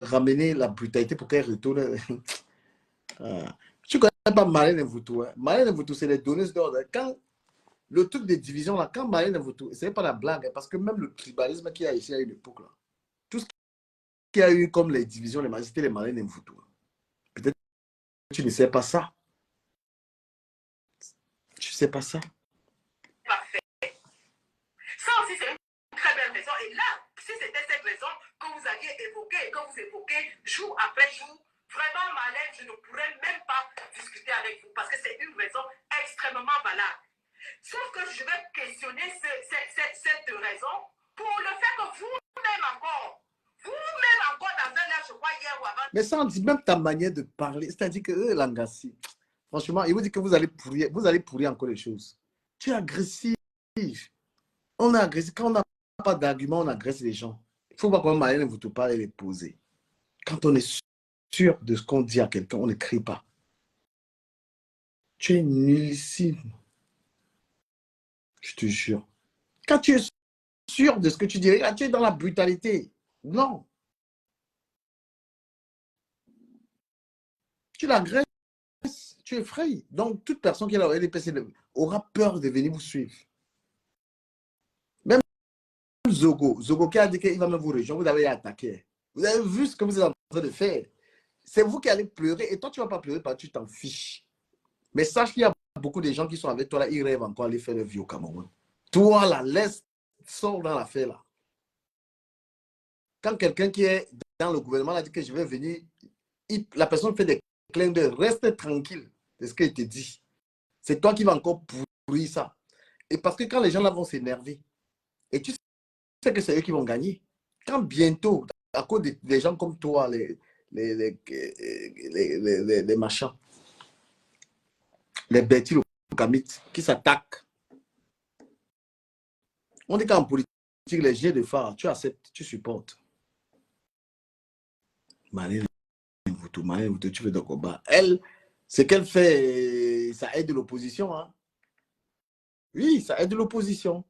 ramener la brutalité pour qu'elle retourne. Tu ne connais pas Marlène Mvuto. Hein? Marlène Mvuto, c'est les donneuses d'ordre. Quand le truc des divisions, là, quand Marlène Mvuto, ce n'est pas la blague, hein, parce que même le tribalisme qu'il y a ici à une époque, là, tout ce qu'il y a eu comme les divisions, les magistrats, les Marlène Mvuto. Peut-être que tu ne sais pas ça. Tu ne sais pas ça. Parfait. Ça aussi, c'est une très belle raison. Et là, si c'était cette raison que vous aviez évoquée, que vous évoquez jour après jour, vraiment, Marlène, je ne pourrais même pas discuter avec vous parce que c'est une raison extrêmement valable. Sauf que je vais questionner cette raison pour le fait que vous-même encore dans un air, je crois, hier ou avant. Mais ça, on dit même ta manière de parler, c'est-à-dire que Langassi, franchement, il vous dit que vous allez pourrir encore les choses. Tu es agressif. On est agressif. Quand on n'a pas d'argument, on agresse les gens. Il faut voir comment Marlène ne vous parle et les poser. Quand on est sûr de ce qu'on dit à quelqu'un, on ne crie pas. Tu es nullissime. Je te jure. Quand tu es sûr de ce que tu dis, tu es dans la brutalité. Non. Tu l'agresses, tu effrayes. Donc, toute personne qui est là au LDPC aura peur de venir vous suivre. Même Zogo qui a dit qu'il va même vous rejoindre, vous avez attaqué. Vous avez vu ce que vous êtes en train de faire. C'est vous qui allez pleurer et toi, tu ne vas pas pleurer parce que tu t'en fiches. Mais sache qu'il y a beaucoup de gens qui sont avec toi là, ils rêvent encore d'aller faire leur vie au Cameroun. Toi, là, laisse, sors dans l'affaire là. Quand quelqu'un qui est dans le gouvernement a dit que je vais venir, la personne fait des clins d'œil, reste tranquille. C'est ce qu'il te dit. C'est toi qui vas encore pourrir ça. Et parce que quand les gens là vont s'énerver, et tu sais que c'est eux qui vont gagner. Quand bientôt, à cause des gens comme toi, les machins, les bêtis, les kamites, qui s'attaquent. On dit qu'en politique, les jets de phare, tu acceptes, tu supportes. Marlène Mvuto, tu fais de combat. Elle, ce qu'elle fait, ça aide l'opposition. Hein? Oui, ça aide l'opposition.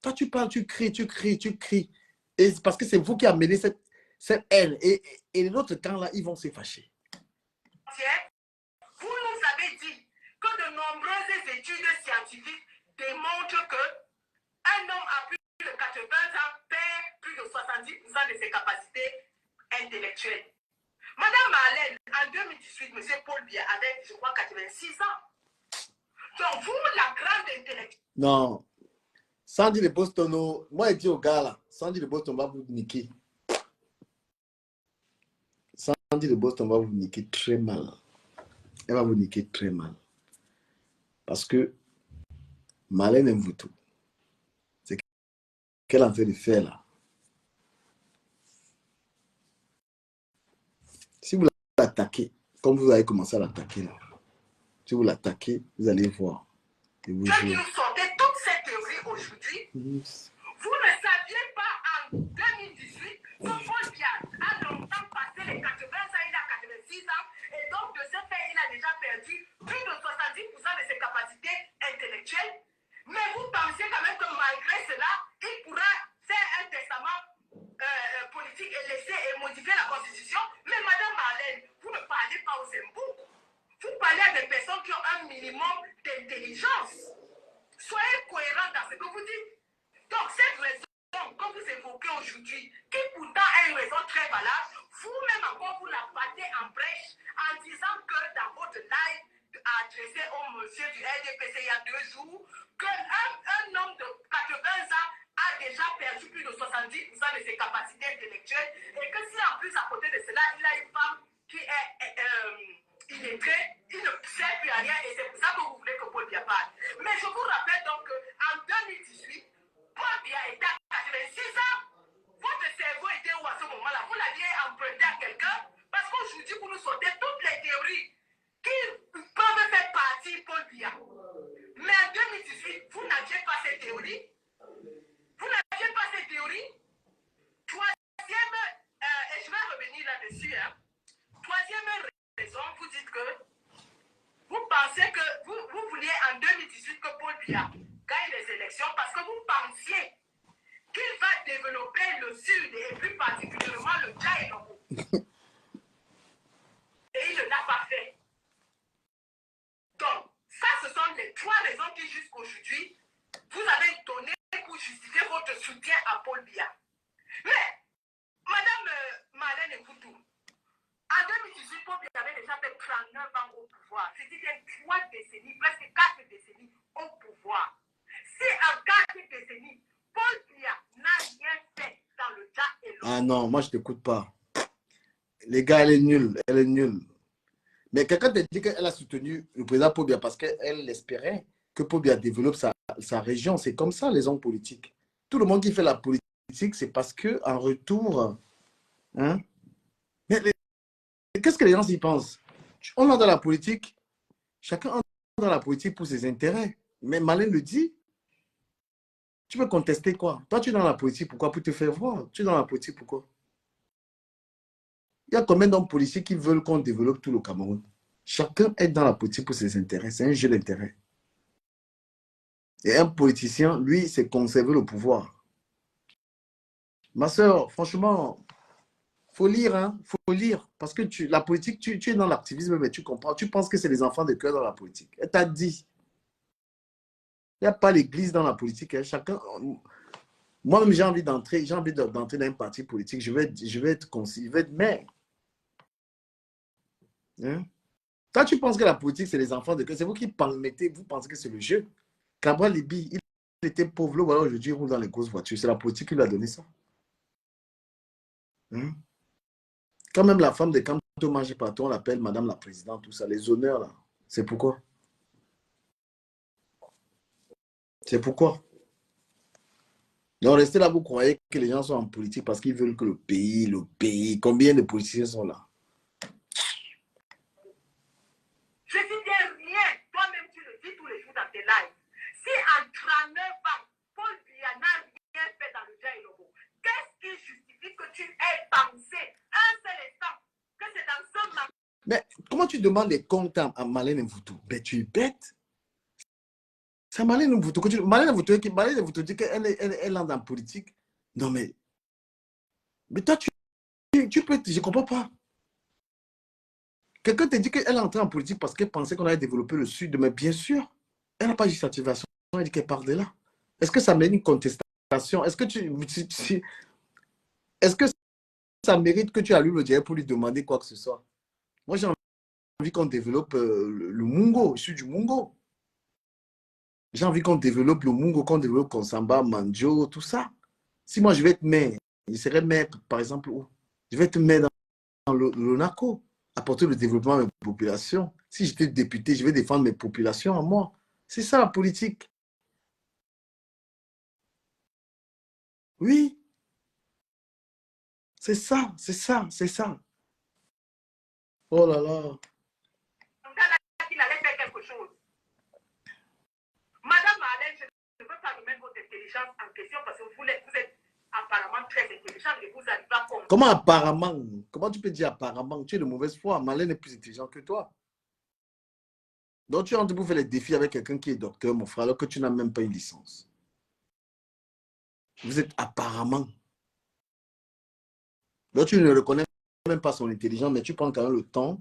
Toi, tu parles, tu cries. Et parce que c'est vous qui amenez cette haine. Et l'autre camp, là, ils vont se fâcher. Vous nous avez dit que de nombreuses études scientifiques démontrent qu'un homme à plus de 80 ans perd plus de 70% de ses capacités intellectuelles. Madame Marlène, en 2018, M. Paul Biya avait, je crois, 86 ans. Donc, vous, la grande intellectuelle. Non. Sandy de Boston, moi, je dis au gars là, Sandy de Boston va vous niquer. Sandy de Boston va vous niquer très mal. Elle va vous niquer très mal. Parce que Marlène Mvuto, c'est qu'elle est en train de faire là. Si vous l'attaquez, comme vous avez commencé à l'attaquer là, si vous l'attaquez, vous allez voir. Et vous qui nous sortait toute cette théorie aujourd'hui, vous ne saviez pas en 2018 que Paul Biya a longtemps passé les 80 ans, il a 86 ans, et donc de ce fait, il a déjà perdu plus de 70% de ses capacités intellectuelles. Mais vous pensez quand même que malgré cela, il pourra faire un testament politique et laisser et modifier la constitution. Mais Madame Marlène, vous ne parlez pas aux embouts. Vous parlez à des personnes qui ont un minimum d'intelligence. Soyez cohérents dans ce que vous dites. Donc, cette raison que vous évoquez aujourd'hui, qui pourtant est une raison très valable, vous-même encore vous la battez en brèche en disant que dans votre live adressé au monsieur du LDPC il y a 2 jours, qu'un homme de 80 ans a déjà perdu plus de 70% de ses capacités intellectuelles et que si en plus à côté de cela, il a une femme qui est illettrée, il ne sert plus à rien et c'est pour ça que vous voulez que Paul Biya parle. Mais je vous rappelle donc qu'en 2018, Paul Biya était à 86 ans. Votre cerveau était où à ce moment-là? Vous l'aviez emprunté à quelqu'un? Parce qu'aujourd'hui, vous nous sortez toutes les théories qui peuvent faire partie Paul Biya. Mais en 2018, vous n'aviez pas ces théories. Vous n'aviez pas ces théories. Troisième, et je vais revenir là-dessus, hein. Troisième raison, vous dites que vous pensez que vous vouliez en 2018 que Paul Biya gagne les élections parce que vous pensiez qu'il va développer le Sud et plus particulièrement le Djaïlobo. Et il ne l'a pas fait. Donc, ça, ce sont les trois raisons qui, jusqu'aujourd'hui, vous avez donné pour justifier votre soutien à Paul Biya. Mais, Madame Marlène Mvutu, en 2018, Paul Biya avait déjà fait 39 ans au pouvoir. C'est-à-dire 3 décennies, presque 4 décennies au pouvoir. Si en 4 décennies, Paul Biya n'a rien fait dans le Dja et le... Ah non, moi je t'écoute pas. Les gars, elle est nulle, elle est nulle. Mais quelqu'un t'a dit qu'elle a soutenu le président Paul Biya parce qu'elle espérait que Paul Biya développe sa région. C'est comme ça, les hommes politiques. Tout le monde qui fait la politique, c'est parce qu'en retour... Hein, mais qu'est-ce que les gens y pensent? On est dans la politique, chacun entre dans la politique pour ses intérêts. Mais Malin le dit. Tu veux contester quoi? Toi, tu es dans la politique, pourquoi? Pour te faire voir. Tu es dans la politique, pourquoi? Il y a combien d'hommes politiques qui veulent qu'on développe tout le Cameroun? Chacun est dans la politique pour ses intérêts. C'est un jeu d'intérêt. Et un politicien, lui, c'est conserver le pouvoir. Ma soeur, franchement, il faut lire, hein? Faut lire. Parce que la politique, tu es dans l'activisme, mais tu comprends. Tu penses que c'est les enfants de cœur dans la politique. Elle t'a dit. Il n'y a pas l'église dans la politique. Hein. Chacun. Moi-même, j'ai envie d'entrer dans un parti politique. Je vais être maire. Hein? Toi, tu penses que la politique, c'est les enfants de cœur. C'est vous qui vous pensez que c'est le jeu. Cabral Libi, il était pauvre. Voilà, aujourd'hui, il roule dans les grosses voitures. C'est la politique qui lui a donné ça. Hein? Quand même, la femme de Kanto Manger Partout, on l'appelle Madame la Présidente, tout ça. Les honneurs, là. C'est pourquoi? C'est pourquoi? Donc, restez là, vous croyez que les gens sont en politique parce qu'ils veulent que le pays. Combien de politiciens sont là? Je dis bien rien. Toi-même, tu le dis tous les jours dans tes lives. Si en 39 ans, Paul Biya n'a rien fait dans le Djaïlobo, qu'est-ce qui justifie que tu aies pensé un seul instant que c'est dans ce moment? Mais comment tu demandes les comptes à Marlène Mvutu? Ben, tu es bête. C'est Marlène Mvutu. Marlène Mvutu dit qu'elle est dans la politique. Non, mais toi, tu peux, je ne comprends pas. Quelqu'un te dit qu'elle est entrée en politique parce qu'elle pensait qu'on allait développer le Sud. Mais bien sûr, elle n'a pas de satisfaction. Elle dit qu'elle part de là. Est-ce que ça mène une contestation? Est-ce que ça mérite que tu allumes le diable pour lui demander quoi que ce soit? Moi, j'ai envie qu'on développe le Mungo. Je suis du Mungo. J'ai envie qu'on développe le Mungo, qu'on développe Konsamba, Manjo, tout ça. Si moi, je vais être maire, je serais maire, par exemple, où? Je vais être maire dans l'ONACO, apporter le développement à mes populations. Si j'étais député, je vais défendre mes populations à moi. C'est ça la politique. Oui. C'est ça, c'est ça, c'est ça. Oh là là. Il allait faire quelque chose. Madame Marlène, je ne veux pas remettre votre intelligence en question parce que vous êtes apparemment très intelligente et vous n'arrivez pas à comprendre. Comment apparemment? Comment tu peux dire apparemment? Tu es de mauvaise foi. Marlène est plus intelligente que toi. Donc tu entres pour faire les défis avec quelqu'un qui est docteur, mon frère, alors que tu n'as même pas une licence. Vous êtes apparemment. Donc tu ne reconnais même pas son intelligence, mais tu prends quand même le temps.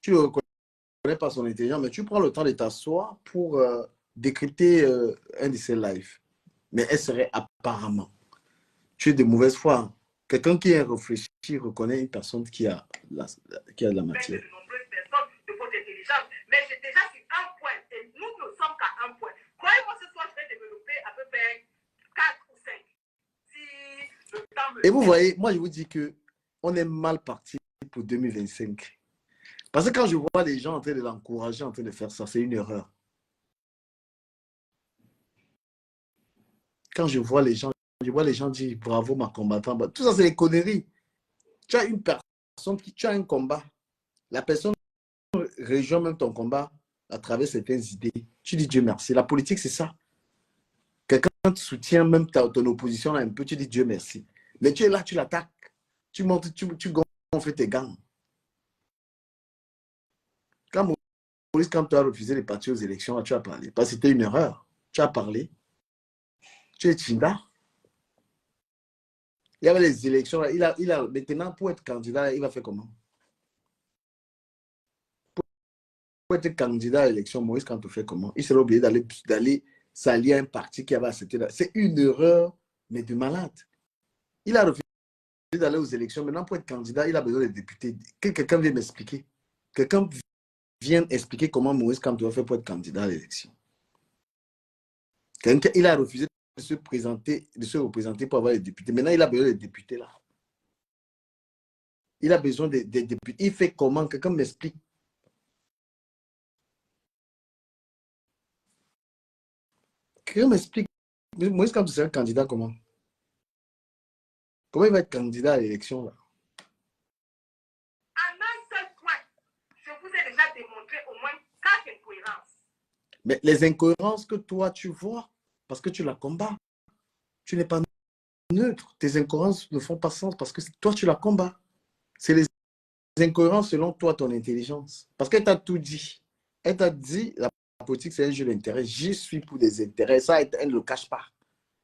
Tu ne reconnais pas son intelligence, mais tu prends le temps de t'asseoir pour décrypter un de ses lives. Mais elle serait apparemment. Tu es de mauvaise foi. Quelqu'un qui est réfléchi reconnaît une personne qui a de la matière. De nombreuses personnes de votre intelligence, mais j'ai déjà sur un point, et nous ne sommes qu'à un point. Croyez-moi, ce soir, je vais développer à peu près 4 ou 5. Si le temps me... Et vous voyez, moi je vous dis que on est mal parti pour 2025. Parce que quand je vois les gens en train de l'encourager, en train de faire ça, c'est une erreur. Quand je vois les gens dire bravo ma combattante, tout ça c'est des conneries. Tu as une personne tu as un combat. La personne rejoint même ton combat à travers certaines idées. Tu dis Dieu merci. La politique, c'est ça. Quelqu'un te soutient, même ton opposition là un peu, tu dis Dieu merci. Mais tu es là, tu l'attaques. Tu montes, tu gonfles tes gants. Quand Maurice, quand tu as refusé de partir aux élections, tu as parlé. Parce que c'était une erreur. Tu as parlé. Tu es Tinda. Il y avait les élections. Maintenant, pour être candidat, il va faire comment? Pour être candidat à l'élection, Maurice Kamto fait comment? Il serait obligé d'aller s'allier à un parti qui avait accepté. C'est une erreur, mais de malade. Il a refusé d'aller aux élections. Maintenant, pour être candidat, il a besoin de députés. Que quelqu'un vienne m'expliquer. Quelqu'un vienne expliquer comment Maurice Kamto a fait pour être candidat à l'élection. Il a refusé de se présenter, de se représenter pour avoir les députés. Maintenant, il a besoin des députés là. Il a besoin des députés. Il fait comment? Quelqu'un m'explique. Quelqu'un m'explique. Maurice Kamto sera candidat comment? Comment il va être candidat à l'élection là? En un seul point, je vous ai déjà démontré au moins 4 incohérences. Mais les incohérences que toi tu vois, parce que tu la combats, tu n'es pas neutre. Tes incohérences ne font pas sens parce que toi tu la combats. C'est les incohérences selon toi, ton intelligence. Parce qu'elle t'a tout dit. Elle t'a dit, la politique c'est un jeu d'intérêt. J'y suis pour des intérêts. Ça, elle ne le cache pas.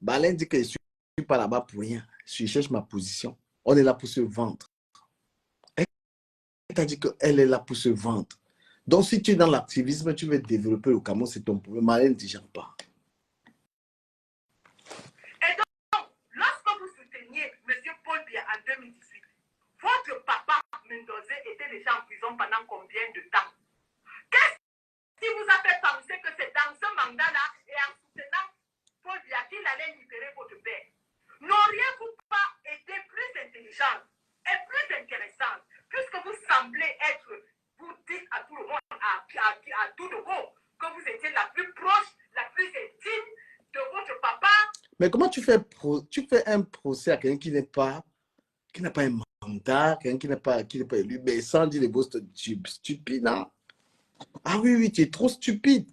Balen dit que je ne suis pas là-bas pour rien. Je cherche ma position. On est là pour se vendre. Elle t'a dit qu'elle est là pour se vendre. Donc, si tu es dans l'activisme, tu veux développer le Cameroun, c'est ton problème. Malin ne digère pas. Et donc, lorsque vous souteniez M. Paul Biya en 2018, votre papa Mendoza était déjà en prison pendant combien de temps? Qu'est-ce qui vous a fait penser que c'est dans ce mandat-là et en soutenant Paul Biya qu'il allait libérer votre père? N'auriez-vous pas été plus intelligente et plus intéressante, puisque vous semblez être, vous dites à tout le monde, à tout de go, que vous étiez la plus proche, la plus intime de votre papa? Mais comment tu fais un procès à quelqu'un qui n'a pas un mandat, quelqu'un qui n'est pas élu, mais sans dire les mots stupides, hein? Ah oui, oui, tu es trop stupide.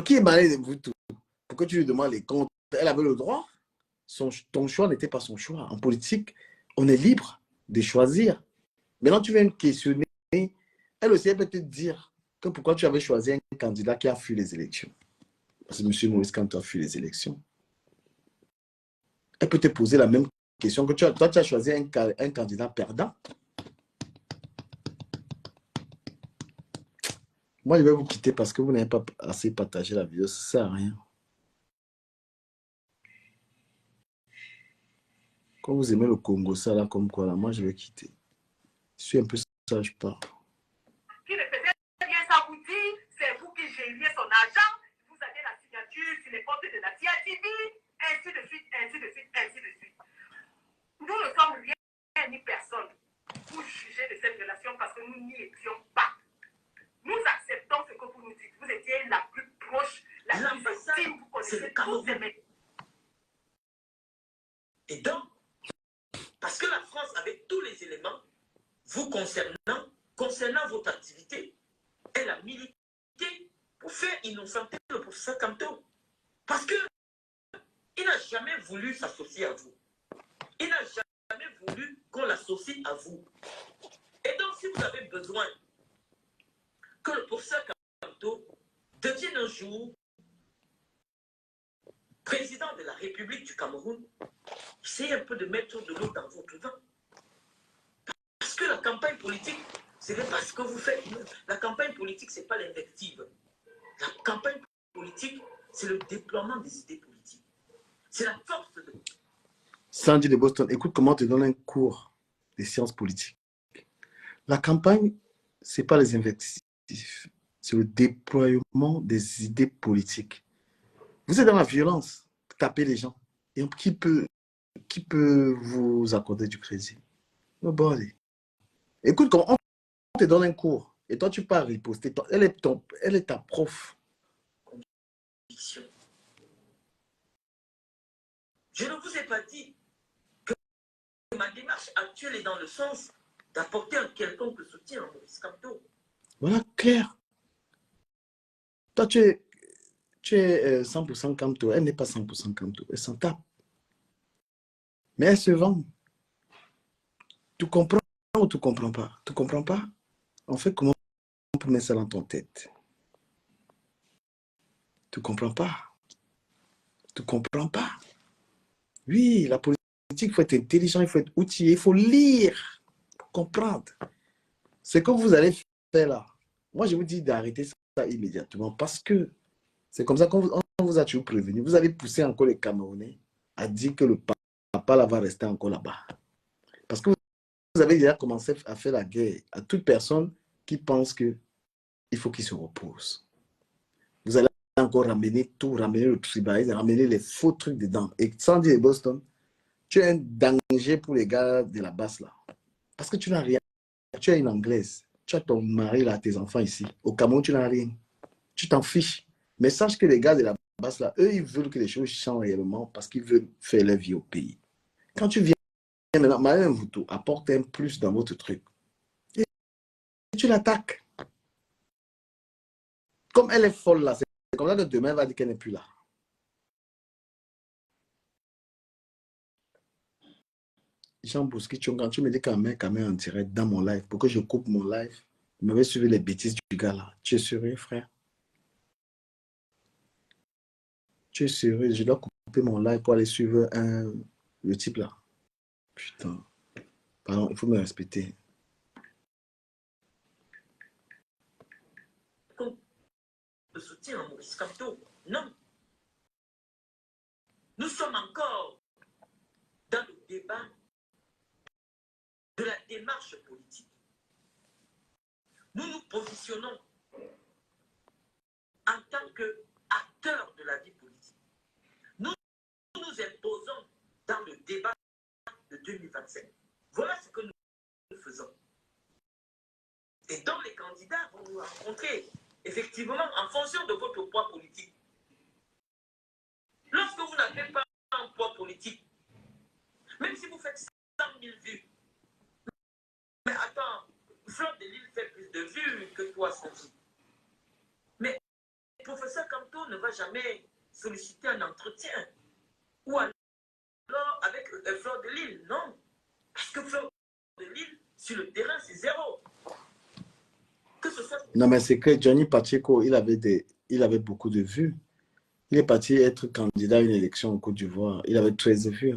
Qui est malin de vous tous? Pourquoi tu lui demandes les comptes? Elle avait le droit. Ton choix n'était pas son choix. En politique, on est libre de choisir. Maintenant, tu viens me questionner. Elle aussi, elle peut te dire que pourquoi tu avais choisi un candidat qui a fui les élections. Parce que M. Maurice Kamto a fui les élections. Elle peut te poser la même question que toi, tu as choisi un candidat perdant. Moi, je vais vous quitter parce que vous n'avez pas assez partagé la vidéo. Ça ne sert à rien. Quand vous aimez le Congo, ça là, comme quoi, là, moi, je vais quitter. Je suis un peu sage, pas. Qui ne faisait rien sans vous dire, c'est vous qui gériez son argent, vous avez la signature sur les comptes de la CIATV, ainsi de suite, ainsi de suite, ainsi de suite. Nous ne sommes rien ni personne pour juger de cette relation parce que nous n'y étions pas. Nous acceptons ce que vous nous dites. Vous étiez la plus proche, la plus intime, vous connaissez tous ces mecs. Et donc, parce que la France avait tous les éléments vous concernant votre activité, elle a milité pour faire innocenter le professeur Kamto. Parce que il n'a jamais voulu s'associer à vous. Il n'a jamais voulu qu'on l'associe à vous. Et donc, si vous avez besoin que le professeur Kamto devienne un jour président de la République du Cameroun, essayez un peu de mettre de l'eau dans votre vin. Parce que la campagne politique, ce n'est pas ce que vous faites. La campagne politique, ce n'est pas l'invective. La campagne politique, c'est le déploiement des idées politiques. C'est la force de... Sandy de Boston, écoute comment on te donne un cours de sciences politiques. La campagne, ce n'est pas les invectifs. C'est le déploiement des idées politiques. Vous êtes dans la violence, tapez les gens. Et qui peut vous accorder du crédit? Nobody. Écoute, quand on te donne un cours et toi tu pars riposter, elle est ta prof. Je ne vous ai pas dit que ma démarche actuelle est dans le sens d'apporter un quelconque soutien à Maurice Kamto. Voilà, clair. Toi, tu es 100% Kamto. Elle n'est pas 100% Kamto. Elle s'en tape. Mais elle se vend. Tu comprends ou tu ne comprends pas? Tu ne comprends pas? En fait, comment on peut mettre ça dans ton tête? Tu ne comprends pas? Tu ne comprends pas? Oui, la politique il faut être intelligent, il faut être outillé, il faut lire pour comprendre. Ce que vous allez faire là, moi je vous dis d'arrêter ça immédiatement parce que c'est comme ça qu'on vous a toujours prévenu. Vous allez pousser encore les Camerounais à dire que le papa là va rester encore là-bas. Parce que vous avez déjà commencé à faire la guerre à toute personne qui pense qu'il faut qu'il se repose. Vous allez encore ramener tout, ramener le tribalisme, ramener les faux trucs dedans. Et sans dire Boston, tu es un danger pour les gars de la basse là. Parce que tu n'as rien. Tu es une Anglaise. Tu as ton mari là, tes enfants ici. Au Cameroun, tu n'as rien. Tu t'en fiches. Mais sache que les gars de la basse là, eux, ils veulent que les choses changent réellement parce qu'ils veulent faire leur vie au pays. Quand tu viens maintenant, Marlène Mvuto apporte un plus dans votre truc. Et tu l'attaques. Comme elle est folle là, c'est comme ça que demain, elle va dire qu'elle n'est plus là. Jean Bosky, quand tu me dis quand même en direct dans mon live, pour que je coupe mon live, je m'avais suivi les bêtises du gars là. Tu es sérieux, frère? Tu es sérieux? Je dois couper mon live pour aller suivre le type là. Putain. Pardon, il faut me respecter. Le soutien à Maurice Kamto, non. Nous sommes encore dans le débat de la démarche politique. Nous nous positionnons en tant qu'acteurs de la vie politique. Nous nous imposons dans le débat de 2025. Voilà ce que nous faisons. Et donc les candidats vont nous rencontrer, effectivement, en fonction de votre poids politique. Lorsque vous n'avez pas un poids politique, même si vous faites 100 000 vues, mais attends, Fleur de Lille fait plus de vues que toi, Sanji. Mais le professeur Kamto ne va jamais solliciter un entretien. Ou alors avec Fleur de Lille, non. Parce que Fleur de Lille, sur le terrain, c'est zéro. Que ce soit... Non, mais c'est que Johnny Pacheco, il avait beaucoup de vues. Il est parti être candidat à une élection en Côte d'Ivoire. Il avait 13 vues.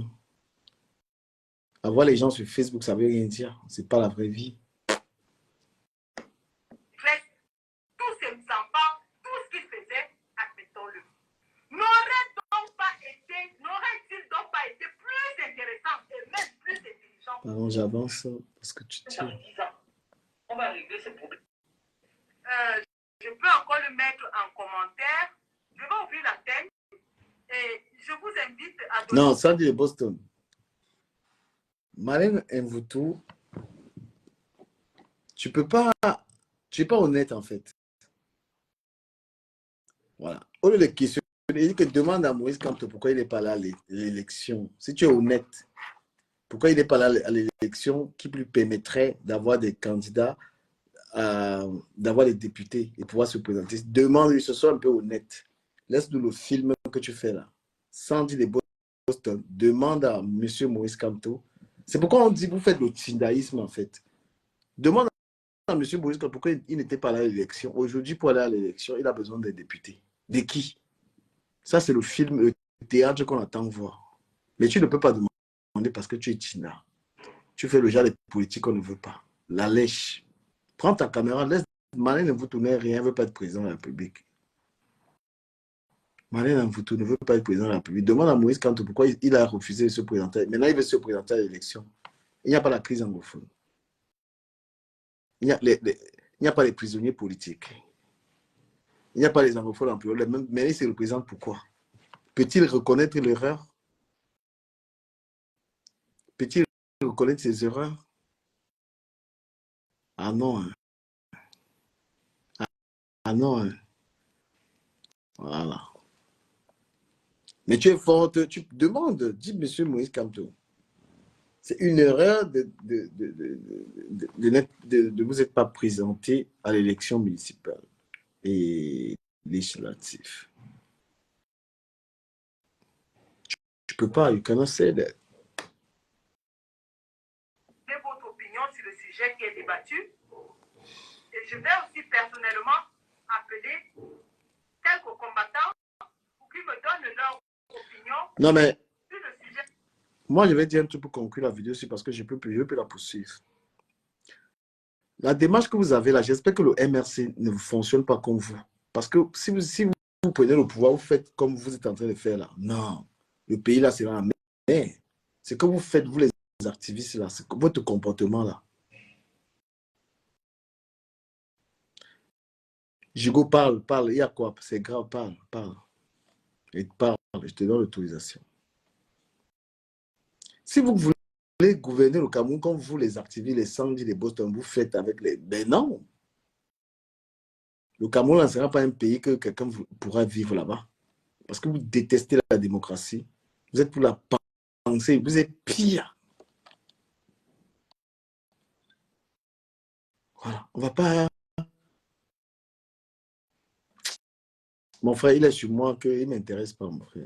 Avoir les gens sur Facebook, ça ne veut rien dire. Ce n'est pas la vraie vie. Tous ces enfants, tout ce qu'ils faisaient, admettons-le. N'aurait-il donc pas été plus intéressant et même plus intelligent? Pardon, j'avance parce que tu tires. On va régler ce problème. Je peux encore le mettre en commentaire. Je vais ouvrir la thème et je vous invite à donner... Non, ça dit de Boston. Marlène Mvuto, tu n'es pas honnête en fait. Voilà. Au lieu de questionner, il dit que demande à Maurice Kamto pourquoi il n'est pas là à l'élection. Si tu es honnête, pourquoi il n'est pas là à l'élection qui lui permettrait d'avoir des candidats, d'avoir des députés et pouvoir se présenter. Demande-lui, ce soit un peu honnête. Laisse-nous le film que tu fais là. Sans dire des Boston, demande à M. Maurice Kamto. C'est pourquoi on dit que vous faites le tindaïsme en fait. Demande à M. Maurice Kamto pourquoi il n'était pas là à l'élection. Aujourd'hui, pour aller à l'élection, il a besoin des députés. De qui? Ça, c'est le film, le théâtre qu'on attend voir. Mais tu ne peux pas demander parce que tu es Tina. Tu fais le genre de politique qu'on ne veut pas. La lèche. Prends ta caméra, laisse Marlène ne vous tournez rien, elle ne veut pas être président de la République. Marlène Mvuto ne veut pas être président de la République. Demande à Maurice Kamto pourquoi il a refusé de se présenter. Maintenant, il veut se présenter à l'élection. Il n'y a pas la crise anglophone. Il n'y a pas les prisonniers politiques. Il n'y a pas les anglophones en prison. Mais il se représente pourquoi? Peut-il reconnaître l'erreur? Peut-il reconnaître ses erreurs? Ah non. Hein. Ah non. Hein. Voilà. Mais tu es forte, tu demandes, dis M. Maurice Kamto. C'est une erreur de vous être pas présenté à l'élection municipale et législative. Tu peux pas, you cannot say that. Votre opinion sur le sujet qui est débattu. Et je vais aussi personnellement appeler quelques combattants pour qu'ils me donnent leur opinion Non mais, sur le sujet. moi, je vais dire un truc pour conclure la vidéo aussi parce que je peux la poursuivre. La démarche que vous avez là, j'espère que le MRC ne fonctionne pas comme vous. Parce que si vous prenez le pouvoir, vous faites comme vous êtes en train de faire là. Non. Le pays là, c'est la merde. C'est que vous faites, vous les activistes là, c'est votre comportement là. Jigo, parle. Il y a quoi? C'est grave, parle. Et parle, je te donne l'autorisation. Si vous voulez gouverner le Cameroun comme vous, les activistes, les Sandy, les Boston, vous faites avec les... Ben non. Le Cameroun ne sera pas un pays que quelqu'un pourra vivre là-bas. Parce que vous détestez la démocratie. Vous êtes pour la pensée. Vous êtes pire. Voilà. On ne va pas... Mon frère, il est sur moi qu'il ne m'intéresse pas, mon frère.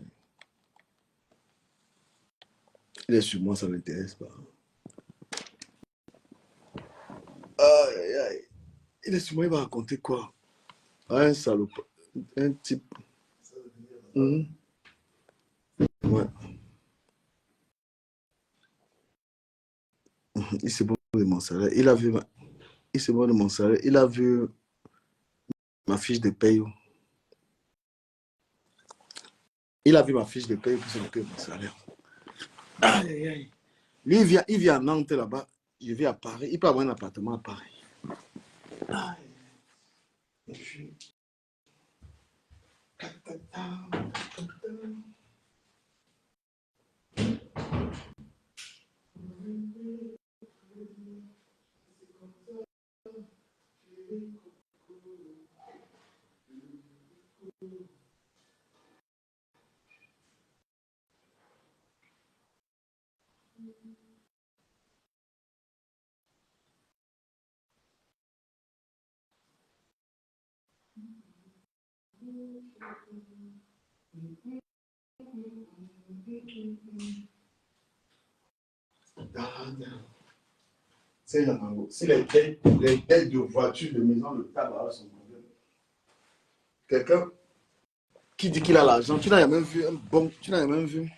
Il est sur moi, ça ne m'intéresse pas. Aïe, aïe, aïe. Il est sur moi, il va raconter quoi? Un salopard. Un type. Ouais. Il s'est bon de mon salaire. Il a vu il s'est bon de mon salaire. Il a vu ma fiche de paye. Il a vu ma fiche de paye pour se moquer de mon salaire. Aïe, aïe, aïe. Lui, il vient à Nantes là-bas. Je vis à Paris. Il peut avoir un appartement à Paris. Aïe. C'est la mango. Si les têtes de voiture, de maison, de tabac sont problème. Quelqu'un qui dit qu'il a l'argent, tu n'as jamais vu un bon, tu n'as jamais vu.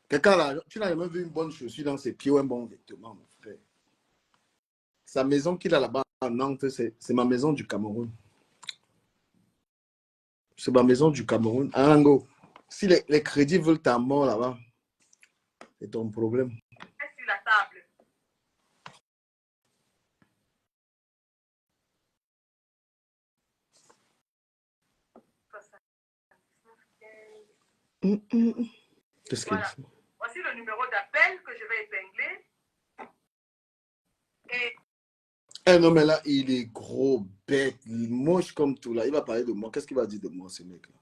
Quelqu'un a l'argent, tu n'as jamais vu une bonne chaussure dans ses pieds ou un bon vêtement, mon frère. Sa maison qu'il a là-bas à Nantes, c'est ma maison du Cameroun. C'est ma maison du Cameroun. Arango, si les crédits veulent ta mort là-bas, c'est ton problème. Sur la table. Qu'est-ce qu'elle Voilà. fait? Voici le numéro d'appel que je vais épingler. Et Eh non, mais là, il est gros, bête, moche comme tout là. Il va parler de moi. Qu'est-ce qu'il va dire de moi, ce mec-là?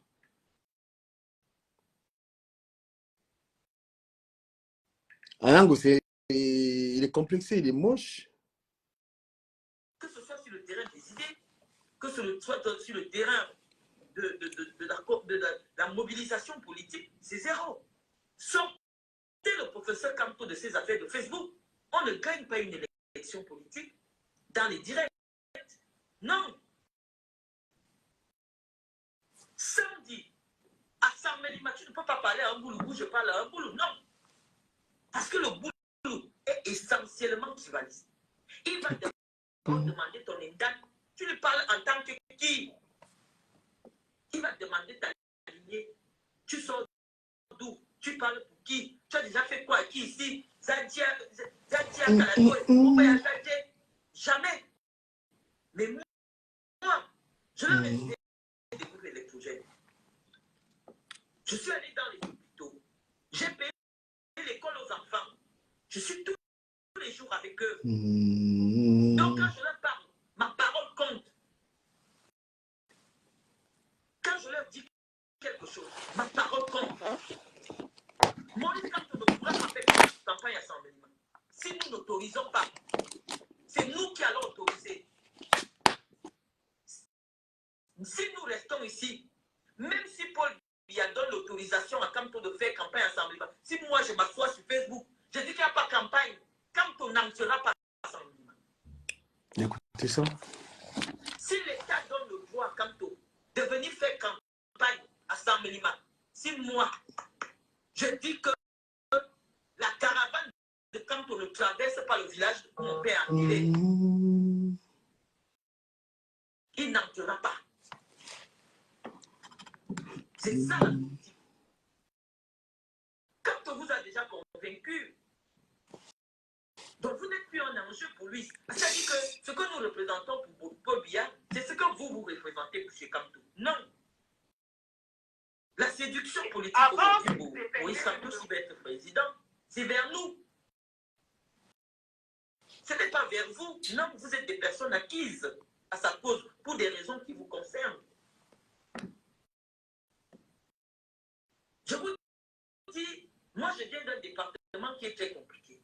Arango, il est complexé, il est moche. Que ce soit sur le terrain des idées, que ce soit sur le terrain de la mobilisation politique, c'est zéro. Sortez le professeur Camto de ses affaires de Facebook. On ne gagne pas une élection politique dans les directs. Non. Samedi, à Saint-Mélima, tu ne peux pas parler à un boulot, je parle à un boulot. Non. Parce que le boulot est essentiellement tribaliste. Il va demander ton indate. Tu lui parles en tant que qui? Il va demander ta lignée. Tu sors d'où? Tu parles pour qui? Tu as déjà fait quoi qui ici? Zadia, jamais. Mais moi, je vais rester des groupes électrogènes. Je suis allé dans les hôpitaux. J'ai payé l'école aux enfants. Je suis tous les jours avec eux. Donc quand je leur parle, ma parole compte. Quand je leur dis quelque chose, ma parole compte. Maurice Kamto ne pourra pas faire une campagne à Saint-Mélima. Si nous n'autorisons pas, c'est nous qui allons autoriser. Si nous restons ici, même si Paul Biya donne l'autorisation à Kamto de faire campagne à Saint-Mélima, si moi je m'assois sur Facebook, je dis qu'il n'y a pas de campagne, Kamto n'en sera pas à Saint-Mélima. Écoutez ça. Si l'État donne le droit à Kamto de venir faire campagne à Saint-Mélima, si moi, je traverse pas le village où mon père a arrivé. Il n'entrera pas. C'est ça la politique. Quand on vous a déjà convaincu, donc vous n'êtes plus un enjeu pour lui. C'est-à-dire que ce que nous représentons pour Paul Biya, c'est ce que vous représentez pour chez Kamto. Non. La séduction politique aujourd'hui pour Kamto s'il va être président, c'est vers nous. Ce n'est pas vers vous. Non, vous êtes des personnes acquises à sa cause pour des raisons qui vous concernent. Je vous dis, moi je viens d'un département qui est très compliqué.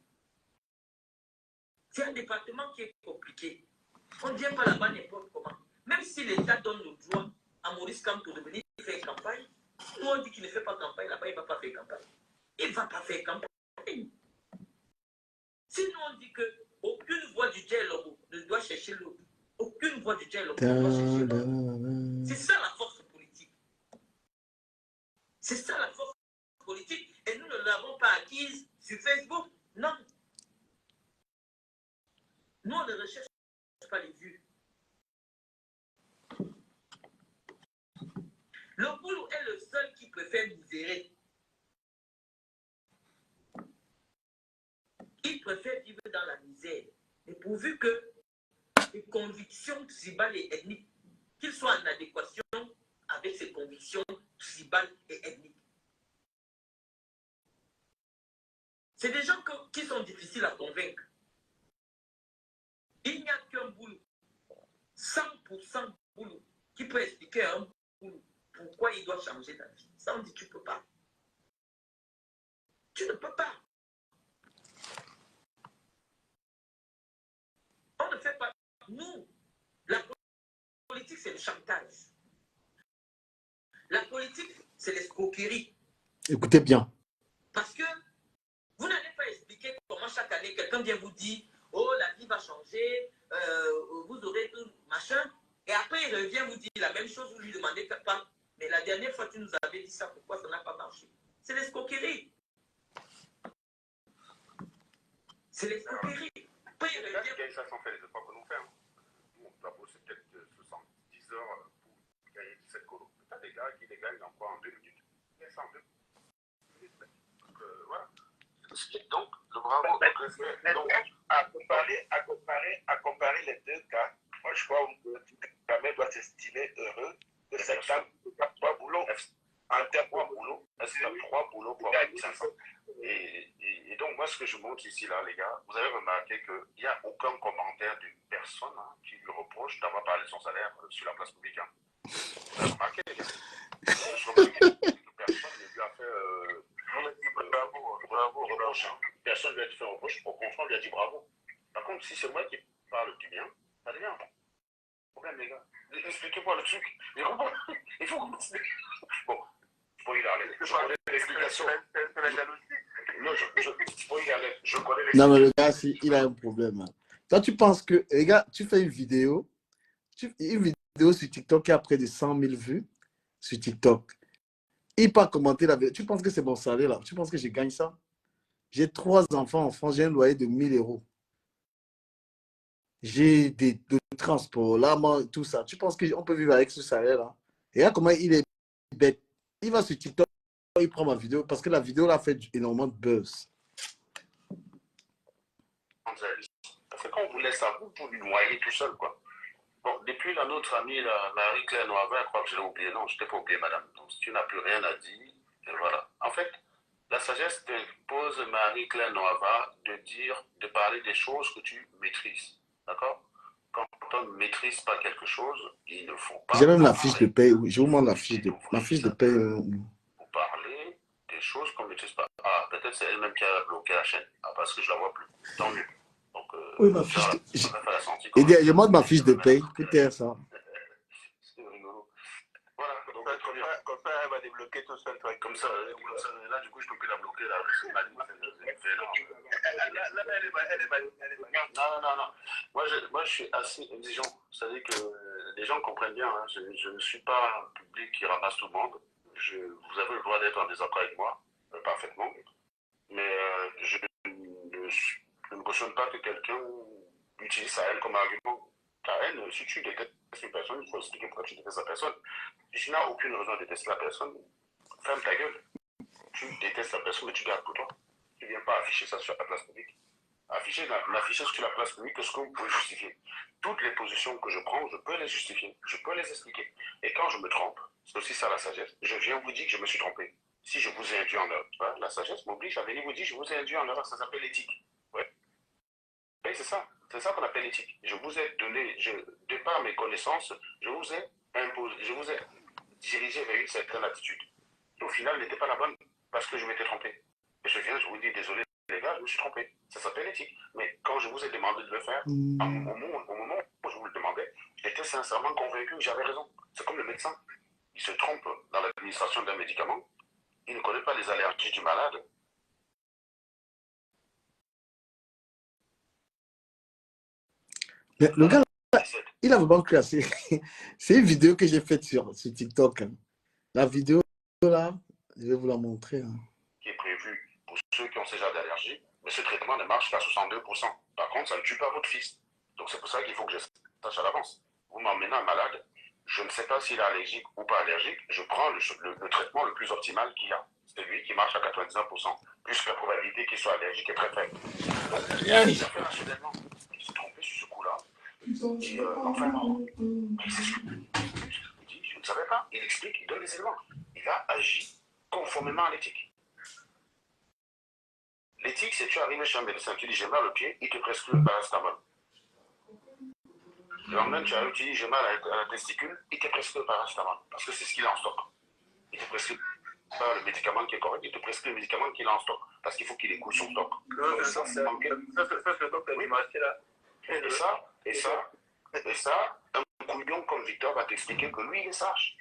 C'est un département qui est compliqué. On ne vient pas là-bas n'importe comment. Même si l'État donne le droit à Maurice Kamto de venir faire campagne, nous on dit qu'il ne fait pas campagne là-bas, il ne va pas faire campagne. Il ne va pas faire campagne. Sinon on dit qu'aucune voix du dialogue ne doit chercher l'autre. Aucune voix du dialogue ne doit chercher l'autre. C'est ça la force politique. C'est ça la force politique. Et nous ne l'avons pas acquise sur Facebook. Non. Nous, on ne recherche pas les vues. Le boulot est le seul qui préfère misérer. Il préfère vivre dans la misère. Et pourvu que les convictions tribales et ethniques, qu'il soit en adéquation avec ses convictions tribales et ethniques. C'est des gens qui sont difficiles à convaincre. Il n'y a qu'un boulot, 100% boulot, qui peut expliquer à un boulot pourquoi il doit changer d'avis. Ça, on dit tu ne peux pas. Tu ne peux pas. On ne fait pas. Nous, la politique, c'est le chantage. La politique, c'est l'escroquerie. Écoutez bien. Parce que vous n'allez pas expliquer comment chaque année, quelqu'un vient vous dire « Oh, la vie va changer, vous aurez tout, machin. » Et après, il revient vous dire la même chose, vous lui demandez pas. Mais la dernière fois, tu nous avais dit ça, pourquoi ça n'a pas marché? C'est l'escroquerie. C'est l'escroquerie. Après, il revient... Ça s'en fait les efforts que nous faisons. Nous, on doit bosser peut-être 70 heures pour gagner 17 colos. Tu as des gars qui les gagnent encore en 2 minutes. Il y a ça en 2 minutes. Donc, voilà. Donc, le bravo. Donc, à comparer les deux cas, moi, je crois que Kamel doit s'estimer heureux de cette table de 3 boulots. En termes de boulot, c'est 3 boulots pour avoir 500. Et donc, moi, ce que je montre ici, là, les gars, vous avez remarqué qu'il n'y a aucun commentaire d'une personne qui lui reproche d'avoir parlé de son salaire sur la place publique. Vous avez remarqué? Je remarque que personne ne lui a fait bravo, reproche. Personne ne lui a fait reproche. Au contraire, on lui a dit bravo. Par contre, si c'est moi qui parle du bien, ça devient un problème, les gars. Expliquez-moi le truc. Il faut qu'on explique. Bon. Faut y aller. Je connais l'explication. C'est la jalousie. Non, faut y aller. Je connais l'explication. Non, mais le gars, il a un problème. Toi, tu penses que, les gars, tu fais une vidéo sur TikTok qui a près de 100 000 vues sur TikTok. Il peut commenter la vidéo. Tu penses que c'est mon salaire là? Tu penses que je gagne ça? J'ai 3 enfants en France, j'ai un loyer de 1 000 €. J'ai de transport, là, tout ça. Tu penses qu'on peut vivre avec ce salaire là? Et regarde comment il est bête. Il va sur TikTok, il prend ma vidéo parce que la vidéo là fait énormément de buzz. Parce que quand on vous laisse à vous, pour lui noyer tout seul, quoi. Bon, depuis notre amie Marie-Claire Noivin, je crois que je l'ai oublié. Non, je ne t'ai pas oublié, madame. Donc, si tu n'as plus rien à dire, et voilà. En fait, la sagesse t'impose, Marie-Claire Noivin, de parler des choses que tu maîtrises. D'accord? Quand on ne maîtrise pas quelque chose, il ne faut pas... J'ai même la fiche de paie. Oui, je vous montre ma fiche de paie. Vous parlez des choses qu'on ne maîtrise pas. Ah, peut-être c'est elle-même qui a bloqué la chaîne. Ah, parce que je ne la vois plus. Tant mieux. Donc, oui, ma fiche de... Je montre ma fiche de paie. Écoutez ça. C'est rigolo. Voilà, donc comme ça, elle va débloquer tout seul. Comme ça, là, du coup, je ne peux plus la bloquer. Là, non. Moi, je suis assez exigeant. C'est-à-dire que les gens comprennent bien. Hein. Je ne suis pas un public qui ramasse tout le monde. Vous avez le droit d'être en désaccord avec moi, parfaitement. Mais je ne me cautionne pas que quelqu'un utilise sa haine comme argument. Ta haine, si tu détestes une personne, il faut expliquer pourquoi tu détestes la personne. Si tu n'as aucune raison de détester la personne, ferme ta gueule. Tu détestes la personne, mais tu gardes pour toi. Tu ne viens pas afficher ça sur la place publique. L'afficher sur la place publique, est-ce que vous pouvez justifier? Toutes les positions que je prends, je peux les justifier, je peux les expliquer. Et quand je me trompe, c'est aussi ça la sagesse, je viens vous dire que je me suis trompé. Si je vous ai induit en erreur, la sagesse m'oblige à venir vous dire que je vous ai induit en erreur, ça s'appelle l'éthique. Ouais. Oui, c'est ça qu'on appelle l'éthique. Je vous ai donné, de par mes connaissances, je vous ai imposé, je vous ai dirigé vers une certaine attitude. Au final, elle n'était pas la bonne, parce que je m'étais trompé. Et je vous dis, désolé les gars, je me suis trompé. Ça s'appelle l'éthique. Mais quand je vous ai demandé de le faire, au moment où je vous le demandais, j'étais sincèrement convaincu que j'avais raison. C'est comme le médecin. Il se trompe dans l'administration d'un médicament. Il ne connaît pas les allergies du malade. Mais le gars, là, il a vraiment classé. C'est une vidéo que j'ai faite sur TikTok. La vidéo, là, je vais vous la montrer. Qui est prévu pour ceux qui ont ce genre d'allergie, mais ce traitement ne marche qu'à 62%. Par contre, ça ne tue pas votre fils. Donc c'est pour ça qu'il faut que je sache à l'avance. Vous m'emmenez un malade, je ne sais pas s'il est allergique ou pas allergique, je prends le traitement le plus optimal qu'il y a. C'est lui qui marche à 99%, puisque la probabilité qu'il soit allergique est très faible. Donc, il a fait rationnellement. Il s'est trompé sur ce coup-là. Enfin, non. Mais c'est ce que je dis, je ne savais pas. Il explique, il donne les éléments. Il a agi conformément à l'éthique. L'éthique, c'est tu arrives chez un médecin, tu dis j'ai mal au pied, il te prescrit le paracétamol. Le lendemain, tu arrives, tu dis j'ai mal à la testicule, il te prescrit le paracétamol. Parce que c'est ce qu'il a en stock. Il te prescrit pas le médicament qui est correct, il te prescrit le médicament qu'il a en stock. Parce qu'il faut qu'il écoute son stock. Ça, c'est le docteur du marché là. Et ça, un couillon comme Victor va t'expliquer que lui, il est sage.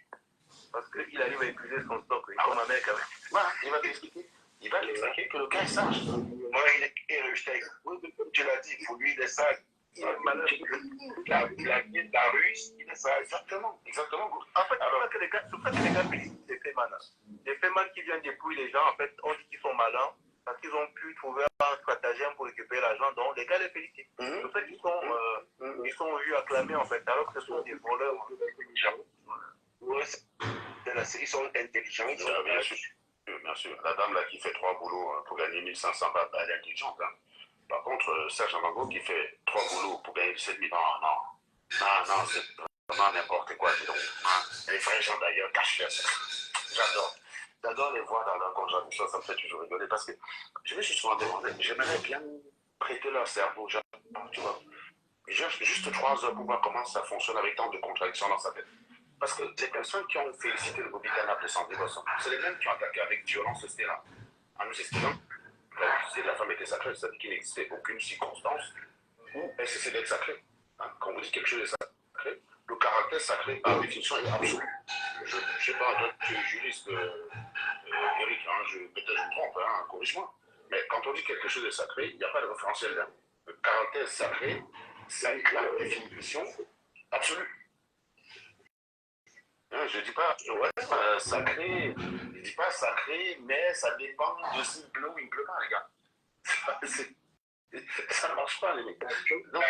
Parce qu'il arrive à épuiser son stock, comme un mec avec. Voilà, il va t'expliquer. Il va t'expliquer que le gars est sage. Moi, il est rejeté. Tu l'as dit, pour lui, il est sage. Il est malin. La ruse, il est sage. Exactement. En fait, c'est pour ça que les gars félicitent les Feman. Les Feman qui viennent dépouiller les gens, en fait, on dit qu'ils sont malins parce qu'ils ont pu trouver un stratagème pour récupérer l'argent. Donc, les gars les félicitent. C'est pour ça qu'ils sont vus acclamés, en fait, alors que ce sont des voleurs. Ils sont intelligents. Bien sûr. La dame là qui fait 3 boulots pour gagner 1500 balles, elle est intelligente. Hein. Par contre, Serge Amango qui fait 3 boulots pour gagner 17 000, non, c'est vraiment n'importe quoi. Dis donc. Les vrais gens d'ailleurs, cache-les. J'adore les voir dans leur contradiction, ça me fait toujours rigoler parce que je me suis souvent demandé, j'aimerais bien prêter leur cerveau, tu vois. Juste 3 heures pour voir comment ça fonctionne avec tant de contradictions dans sa tête. Parce que les personnes qui ont félicité le Bobby Canap, le centre d'émotion, c'est les mêmes qui ont attaqué avec violence Stella, en nous expliquant que la justice de la femme était sacrée, c'est-à-dire qu'il n'existait aucune circonstance où elle cessait d'être sacrée. Hein? Quand on dit quelque chose est sacré, le caractère sacré, par définition, est absolu. Je ne sais pas, toi, tu es juriste, Eric, hein, peut-être je me trompe, hein, corrige-moi. Mais quand on dit quelque chose est sacré, il n'y a pas de référentiel là. Le caractère sacré, c'est la définition absolue. Je ne dis pas sacré, je dis pas sacré, mais ça dépend de s'il pleut ou il ne pleut pas, les gars. Ça ne marche pas, les mecs. Donc,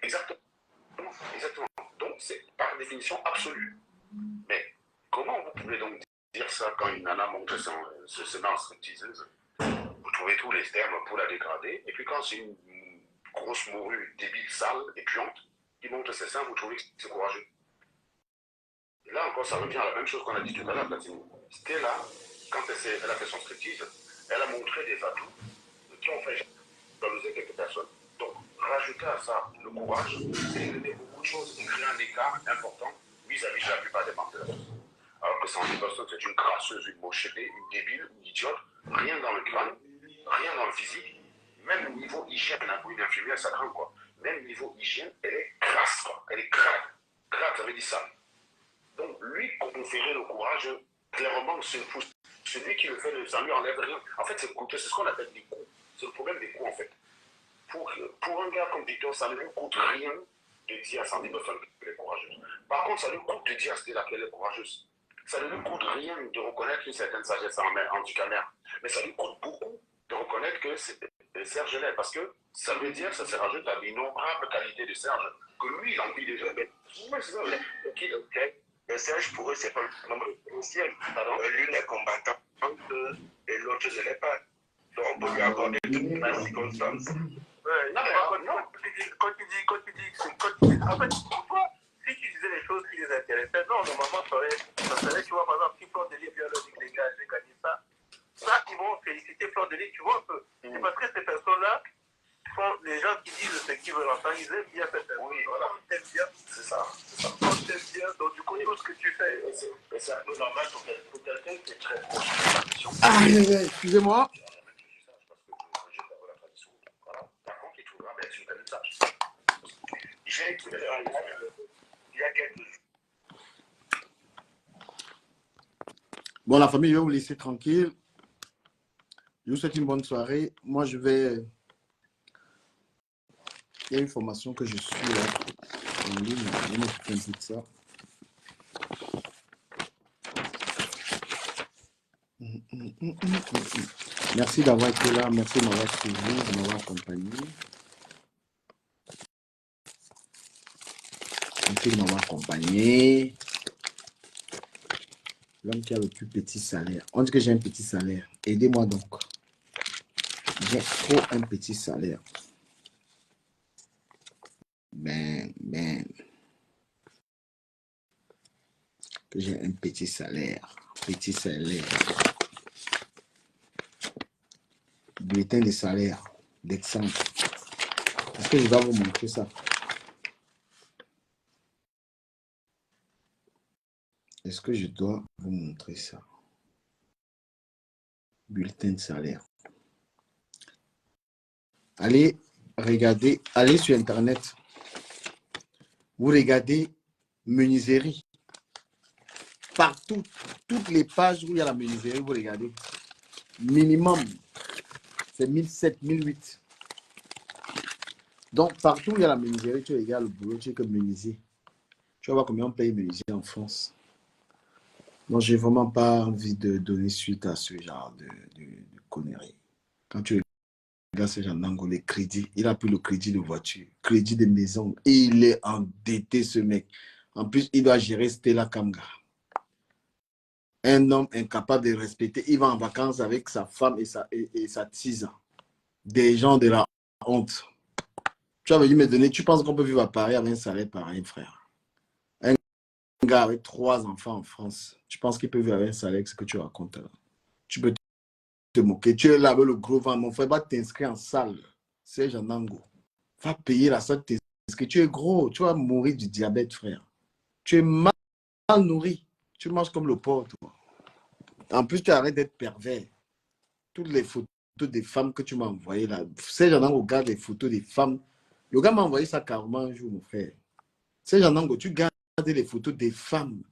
exactement. Donc, c'est par définition absolue. Mais comment vous pouvez donc dire ça quand une nana monte se met en stripteaseuse? Vous trouvez tous les termes pour la dégrader, et puis quand c'est une grosse morue débile, sale et puante, qui montre ses seins, vous trouvez que c'est courageux. Et là encore, ça revient à la même chose qu'on a dit tout à l'heure, Platini. C'était là, quand elle a fait son striptease, elle a montré des atouts qui ont fait jalouser quelques personnes. Donc, rajouter à ça le courage, c'est éliminer beaucoup de choses et créer un écart important vis-à-vis de la plupart des membres de la société. Alors que Sandy Boston, c'est une crasseuse, une mochette, une débile, une idiote, rien dans le crâne, rien dans le physique, même au niveau hygiène, une infirmière, ça craint quoi. Même niveau hygiène, elle est crasse, quoi. Elle est crade. Crade, ça veut dire ça. Donc, lui, conférer le courage, clairement, celui qui le fait, ça ne lui enlève rien. En fait, c'est ce qu'on appelle des coups. C'est le problème des coups, en fait. Pour un gars comme Victor, ça ne lui coûte rien de dire à Sandy Boston qu'elle est courageuse. Par contre, ça lui coûte de dire à Stella qu'elle est courageuse. Ça ne lui coûte rien de reconnaître une certaine sagesse en Ducamer. Mais ça lui coûte beaucoup de reconnaître que Serge l'est. Parce que ça veut dire que ça se rajoute à d'innombrables qualités de Serge que lui, il emplit déjà. Mais c'est ça. Le Serge, pour eux, c'est pas le nombre potentiel. L'une est combattante et l'autre ne l'est pas. Donc, on peut lui accorder toutes les circonstances. Ouais, Non, mais non. Quand tu dis, en fait, pour toi, si tu disais les choses qui les intéressaient, non, normalement, ça serait, tu vois, par exemple, si Fleur de Lys vient leur dire que les gars, j'ai gagné ça, ils vont féliciter Fleur de Lys, tu vois un peu. C'est parce que ces personnes-là sont les gens qui disent ce qu'ils veulent entendre, ils aiment bien cette personne. Oui, Voilà, on t'aime bien. C'est ça. On t'aime bien, donc du coup, tout ce que tu fais. C'est un peu normal pour quelqu'un qui est très proche de la tradition. Ah, excusez-moi. Par contre, il trouvera bien sur le message. Il y a quelques jours. Bon, la famille, je vais vous laisser tranquille. Je vous souhaite une bonne soirée. Moi, je vais... Il y a une formation que je suis là, en ligne. Je vais m'occuper un peu de ça. Merci d'avoir été là. Merci de m'avoir suivi, de m'avoir accompagné. Merci de m'avoir accompagné. L'homme qui a le plus petit salaire. On dit que j'ai un petit salaire. Aidez-moi donc. J'ai trop un petit salaire. Ben. Que j'ai un petit salaire. Petit salaire. Bulletin de salaire d'exemple. Est-ce que je dois vous montrer ça? Est-ce que je dois vous montrer ça? Bulletin de salaire. Allez regarder, allez sur Internet. Vous regardez menuiserie. Partout, toutes les pages où il y a la menuiserie, vous regardez. Minimum, c'est 1007, 1008. Donc, partout où il y a la menuiserie, tu regardes le boulot, tu es que menuisier. Tu vas voir combien on paye menuisier en France. Donc, j'ai vraiment pas envie de donner suite à ce genre de conneries. Quand tu regardes ce genre d'angle, les crédits, il a pris le crédit de voiture, crédit de maison. Et il est endetté, ce mec. En plus, il doit gérer Stella Kamga. Un homme incapable de respecter. Il va en vacances avec sa femme et sa tisa. Des gens de la honte. Tu as venu me donner, tu penses qu'on peut vivre à Paris avec un salaire pareil, frère? Un gars avec 3 enfants en France, tu penses qu'il peut vivre avec un salaire, ce que tu racontes là? Tu peux te moquer. Tu es là avec le gros vent, mon frère, va t'inscrire en salle. C'est Janango. Va payer la salle, t'inscrire. Tu es gros, tu vas mourir du diabète, frère. Tu es mal nourri. Tu manges comme le porc, toi. En plus, tu arrêtes d'être pervers. Toutes les photos des femmes que tu m'as envoyées là, c'est Janango regarde les photos des femmes. Le gars m'a envoyé ça carrément un jour, mon frère. C'est Janango, tu gardes les photos des femmes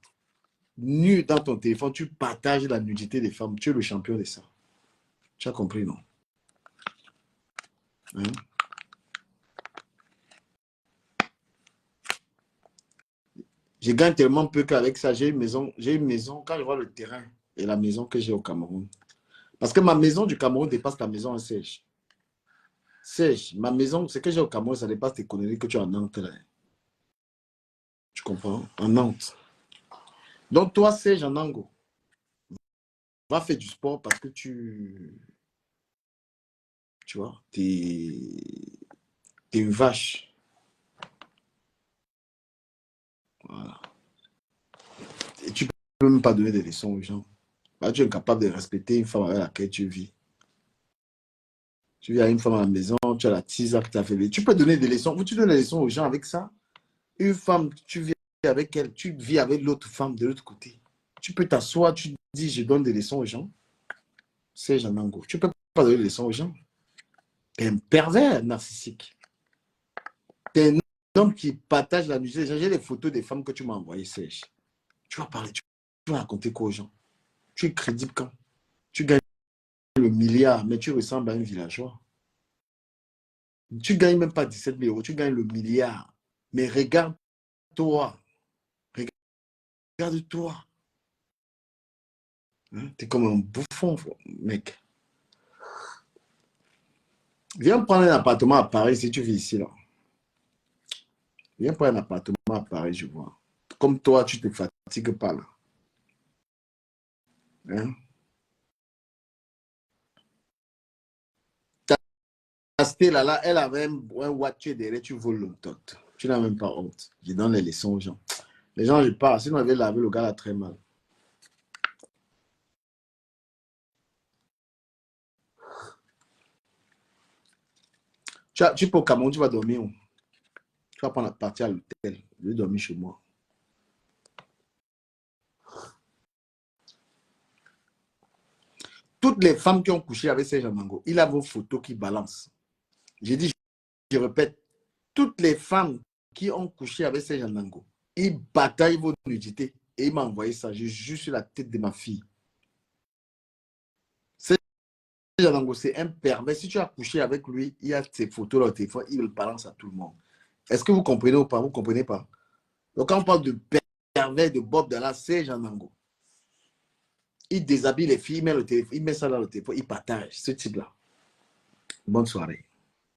nues dans ton téléphone, tu partages la nudité des femmes. Tu es le champion de ça. Tu as compris, non? Hein? Je gagne tellement peu qu'avec ça, j'ai une maison, quand je vois le terrain et la maison que j'ai au Cameroun. Parce que ma maison du Cameroun dépasse ta maison en Sèche. Sèche, ma maison, ce que j'ai au Cameroun, ça dépasse tes conneries que tu as en Nantes. Là. Tu comprends? En Nantes. Donc toi, Sèche, en Ango, va faire du sport parce que tu vois, t'es une vache. Voilà. Et tu peux même pas donner des leçons aux gens. Là, tu es incapable de respecter une femme avec laquelle tu vis. Tu vis à une femme à la maison, tu as la tisa que tu as fait. Tu peux donner des leçons. Tu donnes des leçons aux gens avec ça. Une femme, tu vis avec elle, tu vis avec l'autre femme de l'autre côté. Tu peux t'asseoir, tu dis, je donne des leçons aux gens. C'est Janango. Tu ne peux pas donner des leçons aux gens. Tu es un pervers narcissique. Tu es un homme qui partage la musique. J'ai les photos des femmes que tu m'as envoyées, Serge. Tu vas parler, tu vas raconter quoi aux gens? Tu es crédible quand? Tu gagnes le milliard, mais tu ressembles à un villageois. Tu ne gagnes même pas 17 000 euros, tu gagnes le milliard. Mais regarde-toi. Regarde-toi. Hein? T'es comme un bouffon, mec. Viens prendre un appartement à Paris si tu vis ici, là. Viens prendre un appartement à Paris, je vois. Comme toi, tu te fatigues pas, là. Hein? Stella, là, elle avait un voiture derrière, tu voles le tot. Tu n'as même pas honte. Je donne les leçons aux gens. Les gens, je parle. Sinon, on avait lavé le gars là très mal. Tu peux au Cameroun, tu vas dormir où? Tu vas prendre la partie à l'hôtel. Je vais dormir chez moi. Toutes les femmes qui ont couché avec Serge Nango, il a vos photos qui balancent. J'ai dit, je répète, toutes les femmes qui ont couché avec Serge Nango, ils bataillent vos nudités. Et il m'a envoyé ça. Je jure sur la tête de ma fille. Serge Nango, c'est un pervers. Si tu as couché avec lui, il y a ses photos dans le téléphone, il le balance à tout le monde. Est-ce que vous comprenez ou pas? Vous ne comprenez pas? Donc, quand on parle de pervers, de Bob Dalla, Serge Nango. Il déshabille les filles, il met ça dans le téléphone, il partage ce type-là. Bonne soirée.